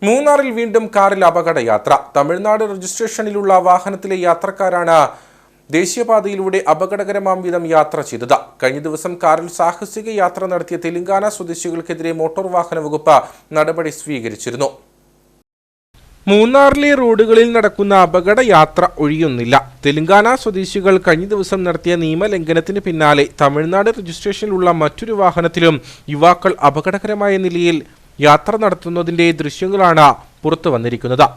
മൂന്നാറിൽ വീണ്ടും കാറിൽ അപകടയാത്ര. തമിഴ്നാട് രജിസ്ട്രേഷനിലുള്ള വാഹനത്തിലെ യാത്രക്കാരാണ് ദേശീയപാതയിലൂടെ അപകടകരമാം വിധം യാത്ര ചെയ്തത്. കഴിഞ്ഞ ദിവസം കാറിൽ സാഹസിക യാത്ര നടത്തിയ തെലങ്കാന സ്വദേശികൾക്കെതിരെ മോട്ടോർ വാഹന വകുപ്പ് നടപടി സ്വീകരിച്ചിരുന്നു. മൂന്നാറിലെ റോഡുകളിൽ നടക്കുന്ന അപകട യാത്ര ഒഴിയുന്നില്ല. തെലങ്കാന സ്വദേശികൾ കഴിഞ്ഞ ദിവസം നടത്തിയ നിയമലംഘനത്തിന് പിന്നാലെ തമിഴ്നാട് രജിസ്ട്രേഷനിലുള്ള മറ്റൊരു വാഹനത്തിലും യുവാക്കൾ അപകടകരമായ നിലയിൽ യാത്ര നടത്തുന്നതിന്റെ ദൃശ്യങ്ങളാണ് പുറത്തു വന്നിരിക്കുന്നത്.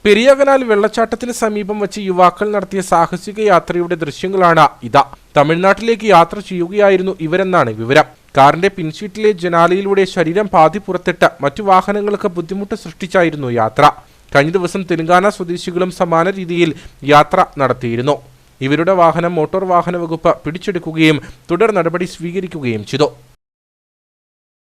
പെരിയകനാൽ വെള്ളച്ചാട്ടത്തിന് സമീപം വെച്ച് യുവാക്കൾ നടത്തിയ സാഹസിക യാത്രയുടെ ദൃശ്യങ്ങളാണ് ഇതാ. തമിഴ്നാട്ടിലേക്ക് യാത്ര ചെയ്യുകയായിരുന്നു ഇവരെന്നാണ് വിവരം. കാറിന്റെ പിൻസീറ്റിലെ ജനാലയിലൂടെ ശരീരം പാതി പുറത്തിട്ട് മറ്റു വാഹനങ്ങൾക്ക് ബുദ്ധിമുട്ട് സൃഷ്ടിച്ചായിരുന്നു യാത്ര. കഴിഞ്ഞ ദിവസം തെലങ്കാന സ്വദേശികളും സമാന രീതിയിൽ യാത്ര നടത്തിയിരുന്നു. ഇവരുടെ വാഹനം മോട്ടോർ വാഹന വകുപ്പ് പിടിച്ചെടുക്കുകയും തുടർ നടപടി സ്വീകരിക്കുകയും ചെയ്തു.